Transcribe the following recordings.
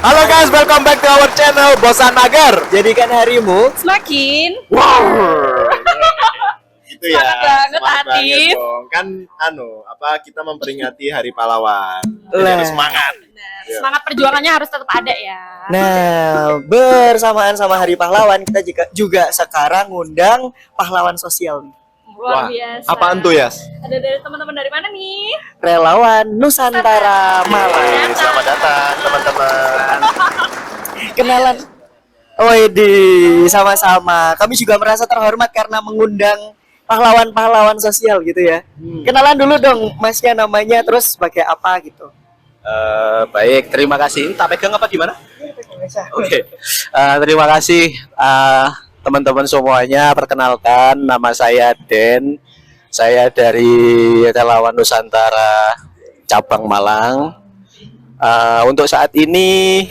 Halo guys, welcome back to our channel Bosan Mager. Jadikan harimu Semakin Itu ya. Semangat banget, Semangat Atif. banget dong. Kan kita memperingati Hari Pahlawan. Jadi Lah. harus semangat. Iya. semangat perjuangannya harus tetap ada ya. Nah, bersamaan sama Hari Pahlawan kita juga sekarang ngundang pahlawan sosial nih. Luar biasa. Apaan tuh, Yas? Ada dari teman-teman dari mana nih? Relawan Nusantara Malang. Selamat datang teman-teman. Kenalan. Widi, sama-sama. Kami juga merasa terhormat karena mengundang pahlawan-pahlawan sosial gitu ya. Kenalan dulu dong, Masnya namanya, terus sebagai apa gitu. Baik, terima kasih. Tak pegang apa gimana? Oke. Terima kasih teman-teman semuanya. Perkenalkan, nama saya Den. Saya dari Relawan Nusantara Cabang Malang. Untuk saat ini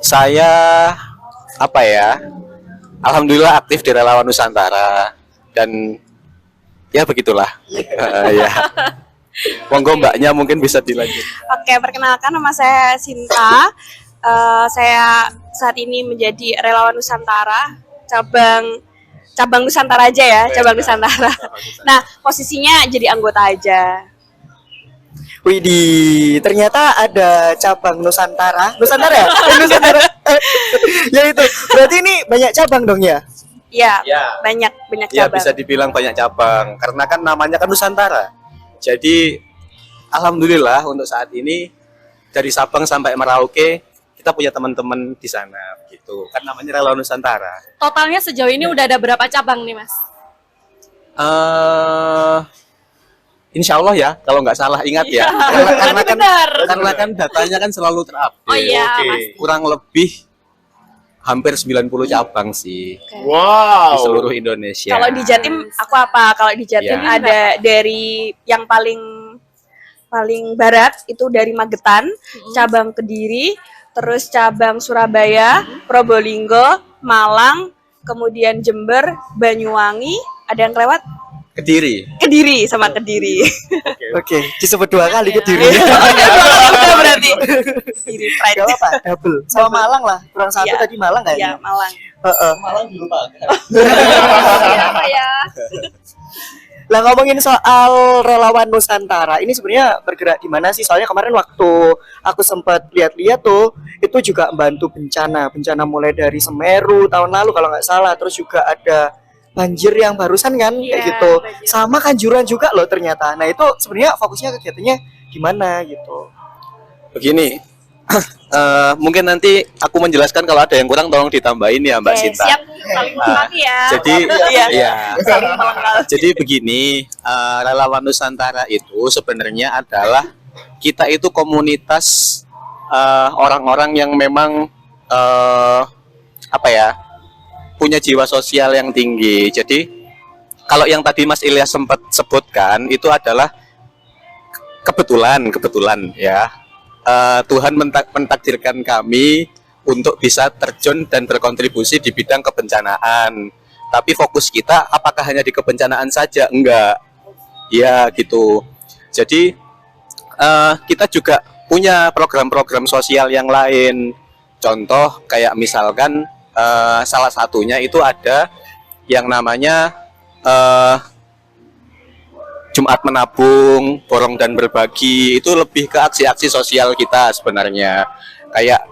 saya alhamdulillah aktif di Relawan Nusantara dan ya begitulah. Ya. Monggo mbaknya mungkin bisa dilanjut. Oke, perkenalkan nama saya Sinta. Saya saat ini menjadi relawan Nusantara, cabang Nusantara aja ya, cabang Nusantara. Nah, posisinya jadi anggota aja. Widih, ternyata ada cabang Nusantara. Nusantara ya? Nusantara. Ya itu. Berarti ini banyak cabang dong ya? Iya, Ya. banyak Ya cabang. bisa dibilang banyak cabang karena kan namanya kan Nusantara. Jadi alhamdulillah untuk saat ini dari Sabang sampai Merauke kita punya teman-teman di sana gitu. Kan namanya Relawan Nusantara. Totalnya sejauh ini udah ada berapa cabang nih, Mas? Insya Allah ya, kalau nggak salah ingat ya. Karena kan datanya kan selalu terupdate. Oh iya, Oke. Mas. Kurang lebih hampir 90 cabang sih di Wow. seluruh Indonesia. Kalau di Jatim aku apa? Kalau di Jatim Ya. ada dari yang paling barat itu dari Magetan, cabang Kediri, terus cabang Surabaya, Probolinggo, Malang, kemudian Jember, Banyuwangi, ada yang kelewat? Kediri sama Kediri. Oke, disebut dua kali ke diri. Udah berarti. Kediri Pride. Gak apa, double. Sama Malang lah. Kurang satu Iya. tadi Malang Ya, kayaknya. Malang. Heeh. Siapa ya? Lah ngomongin soal relawan Nusantara, ini sebenarnya bergerak di mana sih? Soalnya kemarin waktu aku sempat lihat-lihat tuh, itu juga membantu bencana mulai dari Semeru tahun lalu kalau nggak salah, terus juga ada banjir yang barusan kan kayak Iya, gitu, banjir. sama Kanjuruhan juga loh ternyata. Nah itu sebenarnya fokusnya kegiatannya gimana gitu? Begini, mungkin nanti aku menjelaskan kalau ada yang kurang tolong ditambahin ya Mbak Oke, Sinta. siap. Saling melengkapi ya. Jadi, Iya. ya. Saling melengkapi. Jadi begini, Relawan Nusantara itu sebenarnya adalah kita itu komunitas orang-orang yang memang punya jiwa sosial yang tinggi. Jadi kalau yang tadi Mas Ilyas sempat sebutkan itu adalah kebetulan ya. Tuhan mentakdirkan kami untuk bisa terjun dan berkontribusi di bidang kebencanaan. Tapi fokus kita apakah hanya di kebencanaan saja? Enggak. Ya gitu. Jadi kita juga punya program-program sosial yang lain. Contoh kayak misalkan salah satunya itu ada yang namanya Jumat Menabung, Borong dan Berbagi. Itu lebih ke aksi-aksi sosial kita sebenarnya. Kayak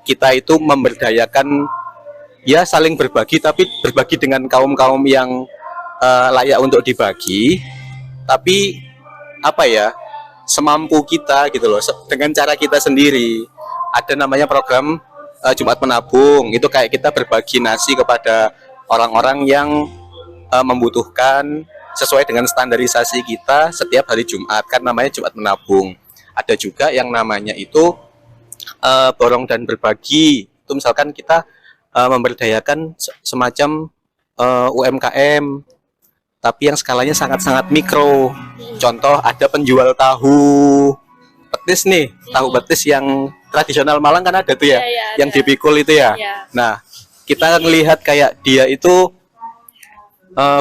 kita itu memberdayakan ya saling berbagi, tapi berbagi dengan kaum-kaum yang layak untuk dibagi. Tapi semampu kita gitu loh, dengan cara kita sendiri. Ada namanya program Jumat Menabung. Itu kayak kita berbagi nasi kepada orang-orang yang membutuhkan sesuai dengan standarisasi kita setiap hari Jumat, kan namanya Jumat Menabung. Ada juga yang namanya itu Borong dan Berbagi. Itu misalkan kita memberdayakan semacam UMKM, tapi yang skalanya sangat-sangat mikro. Contoh ada penjual tahu petis nih, tahu petis yang tradisional Malang kan ada tuh ya, Iya, yang dipikul itu ya. Iya. Nah, kita ngelihat kayak dia itu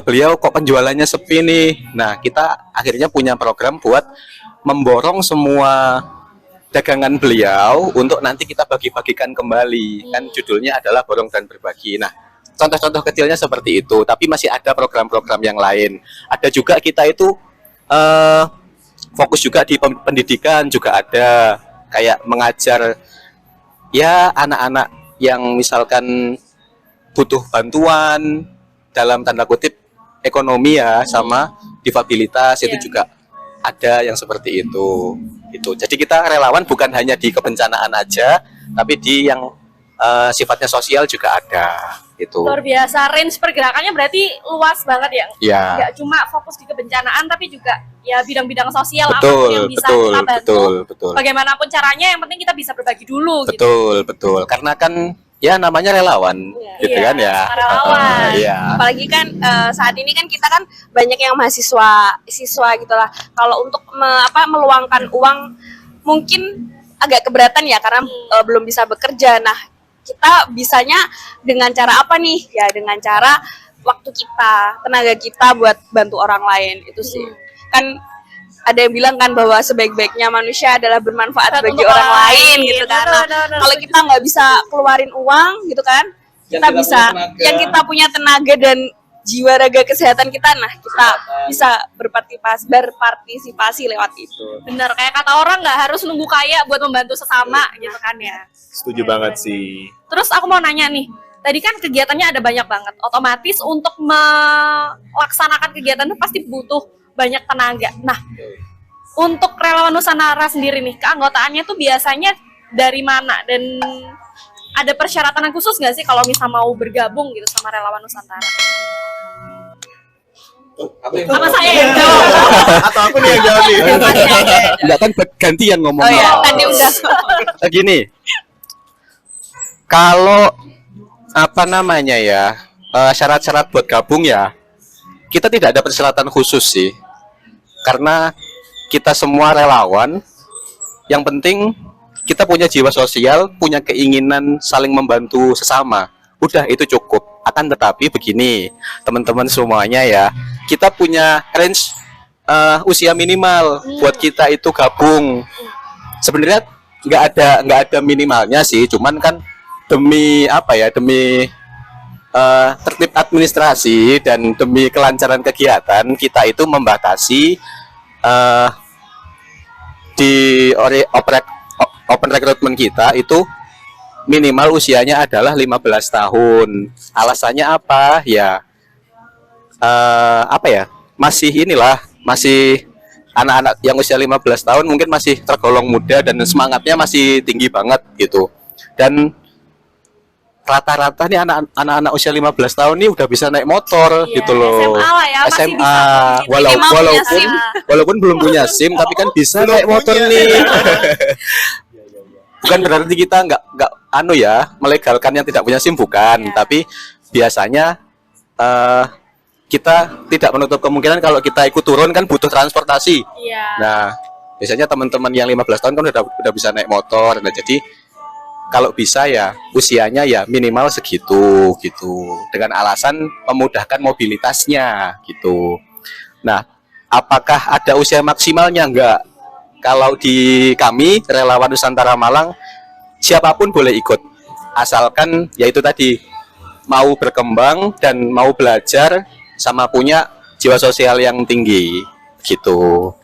beliau kok penjualannya sepi nih. Nah, kita akhirnya punya program buat memborong semua dagangan beliau untuk nanti kita bagi-bagikan kembali. Kan judulnya adalah borong dan berbagi. Nah, contoh-contoh kecilnya seperti itu, tapi masih ada program-program yang lain. Ada juga kita itu fokus juga di pendidikan juga ada, kayak mengajar ya anak-anak yang misalkan butuh bantuan dalam tanda kutip ekonomi ya, sama difabilitas itu juga ada yang seperti itu gitu. Jadi kita relawan bukan hanya di kebencanaan aja, tapi di yang sifatnya sosial juga ada gitu. Luar biasa, range pergerakannya berarti luas banget ya. Ya. Nggak cuma fokus di kebencanaan, tapi juga ya bidang-bidang sosial Betul, apapun yang bisa kita bantu. betul. Bagaimanapun caranya, yang penting kita bisa berbagi dulu gitu. Betul. Karena kan ya namanya relawan, gitu Iya, kan ya. sama relawan. Iya. Apalagi kan saat ini kan kita kan banyak yang siswa gitulah. Kalau untuk meluangkan uang mungkin agak keberatan ya karena belum bisa bekerja. Nah, kita bisanya dengan cara apa nih? Ya dengan cara waktu kita, tenaga kita buat bantu orang lain itu sih. Kan ada yang bilang kan bahwa sebaik-baiknya manusia adalah bermanfaat bagi untuk orang orang lain lain. gitu kan. Betul, Nah, betul, kalau betul. kita nggak bisa keluarin uang gitu kan, kita bisa yang kita punya tenaga dan jiwa raga kesehatan kita, nah kita bisa berpartisipasi lewat itu. Bener, kayak kata orang nggak harus nunggu kaya buat membantu sesama gitu kan ya. Setuju banget sih. Terus aku mau nanya nih, tadi kan kegiatannya ada banyak banget. Otomatis untuk melaksanakan kegiatan itu pasti butuh banyak tenaga. Nah, untuk relawan Nusantara sendiri nih, keanggotaannya tuh biasanya dari mana? Dan ada persyaratan khusus nggak sih kalau misal mau bergabung gitu sama relawan Nusantara? Apa saya yang jawab? Atau aku nih yang jawab nih. Enggak kan gantian ngomong. Oh ya, tadi udah. Gini. Kalau apa namanya ya? Syarat-syarat buat gabung ya. Kita tidak ada persyaratan khusus sih. Karena kita semua relawan, yang penting kita punya jiwa sosial, punya keinginan saling membantu sesama. Udah itu cukup. Akan tetapi begini, teman-teman semuanya ya, kita punya range usia minimal buat kita itu gabung. Sebenarnya nggak ada minimalnya sih, cuman kan demi apa ya, demi tertib administrasi dan demi kelancaran kegiatan kita itu membatasi di open recruitment kita itu minimal usianya adalah 15 tahun. Alasannya apa? Ya apa ya? Masih anak-anak yang usia 15 tahun mungkin masih tergolong muda dan semangatnya masih tinggi banget gitu. Dan rata-rata nih anak-anak usia 15 tahun nih udah bisa naik motor Iya, gitu loh. SMA lah ya, masih SMA bisa gitu. Minimal punya walaupun SIM. walaupun belum punya SIM tapi kan bisa Belum naik motor punya. nih. Bukan berarti kita nggak melegalkan yang tidak punya SIM, bukan, tapi biasanya kita tidak menutup kemungkinan kalau kita ikut turun kan butuh transportasi. Iya. Nah, biasanya teman-teman yang 15 tahun kan udah bisa naik motor. Nah, jadi kalau bisa ya usianya ya minimal segitu gitu. Dengan alasan memudahkan mobilitasnya gitu. Nah, apakah ada usia maksimalnya? Enggak. Kalau di kami relawan Nusantara Malang siapapun boleh ikut. Asalkan yaitu tadi mau berkembang dan mau belajar sama punya jiwa sosial yang tinggi gitu.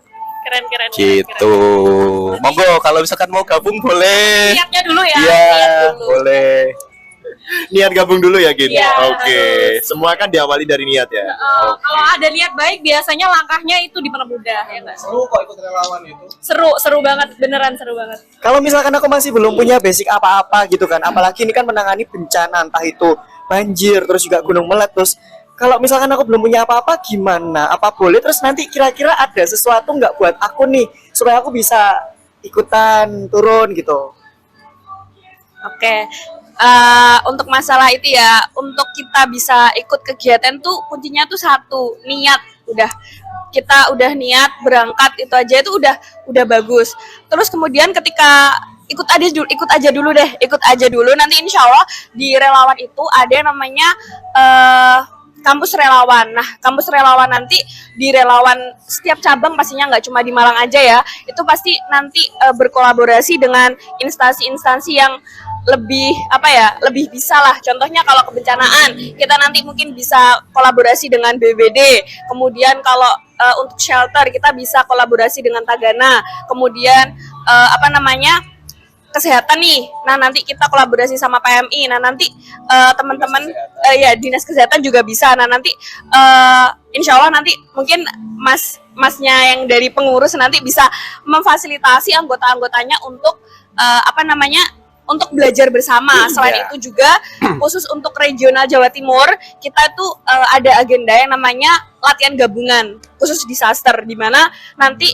Keren. Gitu. Monggo kalau misalkan mau gabung boleh. Niatnya dulu ya. Iya, niat dulu. boleh. Niat gabung dulu ya, Gin? Iya, Oke. Semua kan diawali dari niat ya. Kalau ada niat baik, biasanya langkahnya itu dipermudah ya nggak? Seru kok ikut relawan itu. Seru banget, beneran seru banget. Kalau misalkan aku masih belum punya basic apa-apa gitu kan, apalagi ini kan menangani bencana, entah itu banjir, terus juga gunung meletus. Kalau misalkan aku belum punya apa-apa, gimana? Apa boleh? Terus nanti kira-kira ada sesuatu nggak buat aku nih, supaya aku bisa ikutan turun gitu? Oke. Untuk masalah itu ya, untuk kita bisa ikut kegiatan tuh kuncinya tuh satu, niat. Kita udah niat berangkat itu aja itu udah bagus. Terus kemudian ketika ikut aja dulu nanti insya Allah di relawan itu ada yang namanya kampus relawan. Nah, kampus relawan nanti di relawan setiap cabang pastinya nggak cuma di Malang aja ya. Itu pasti nanti berkolaborasi dengan instansi-instansi yang lebih lebih bisa lah. Contohnya kalau kebencanaan, kita nanti mungkin bisa kolaborasi dengan BBD. Kemudian kalau untuk shelter kita bisa kolaborasi dengan Tagana. Kemudian kesehatan nih. Nah, nanti kita kolaborasi sama PMI. Nah, nanti teman-teman Dinas Kesehatan juga bisa. Nah, nanti insya Allah nanti mungkin masnya yang dari pengurus nanti bisa memfasilitasi anggota-anggotanya untuk untuk belajar bersama. Selain itu juga khusus untuk regional Jawa Timur, kita tuh ada agenda yang namanya latihan gabungan khusus disaster, di mana nanti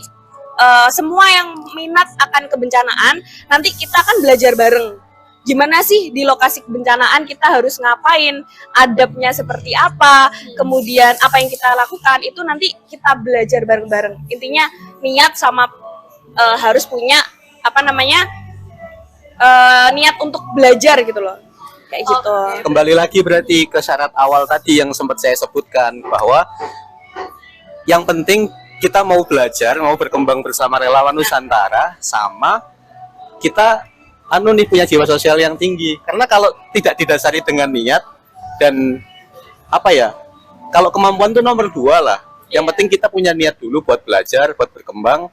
semua yang minat akan kebencanaan, nanti kita akan belajar bareng. Gimana sih di lokasi kebencanaan kita harus ngapain, adabnya seperti apa, kemudian apa yang kita lakukan, itu nanti kita belajar bareng-bareng. Intinya niat sama harus punya niat untuk belajar gitu loh. Kayak gitu. Kembali lagi berarti ke syarat awal tadi yang sempat saya sebutkan, bahwa yang penting kita mau belajar, mau berkembang bersama relawan Nusantara, sama kita punya jiwa sosial yang tinggi. Karena kalau tidak didasari dengan niat dan kalau kemampuan itu nomor 2 lah. Yang penting kita punya niat dulu buat belajar, buat berkembang.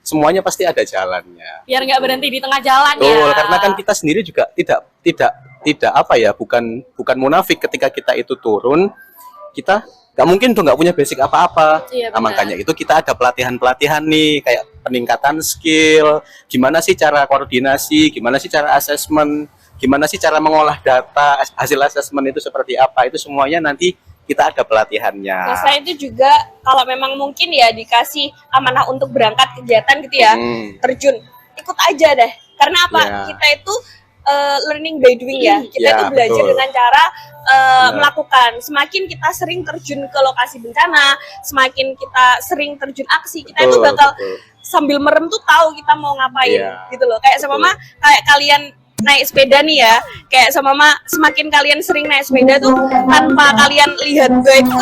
Semuanya pasti ada jalannya. Biar nggak berhenti di tengah jalan ya. Betul, karena kan kita sendiri juga bukan munafik ketika kita itu turun, kita nggak mungkin tuh nggak punya basic apa-apa. Iya, nah, makanya itu kita ada pelatihan-pelatihan nih, kayak peningkatan skill, gimana sih cara koordinasi, gimana sih cara asesmen, gimana sih cara mengolah data, hasil asesmen itu seperti apa, itu semuanya nanti kita ada pelatihannya. Nah, selain itu juga kalau memang mungkin ya dikasih amanah untuk berangkat kegiatan gitu ya, terjun, ikut aja deh. Karena apa? Yeah. Kita itu learning by doing ya. Kita Yeah, itu belajar betul. dengan cara melakukan. Semakin kita sering terjun ke lokasi bencana, semakin kita sering terjun aksi, kita itu bakal sambil merem tuh tahu kita mau ngapain gitu loh. Kayak sama kayak kalian naik sepeda nih ya, kayak sama semakin kalian sering naik sepeda tuh tanpa kalian lihat guide itu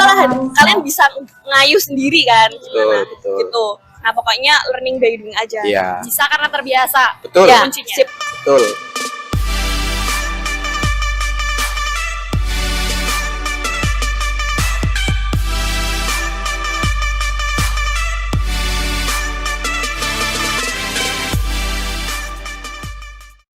kalian bisa ngayuh sendiri kan, gimana gitu. Nah, pokoknya learning by doing aja. Iya. Bisa karena terbiasa. Betul. Ya, Kuncinya. sip. Betul.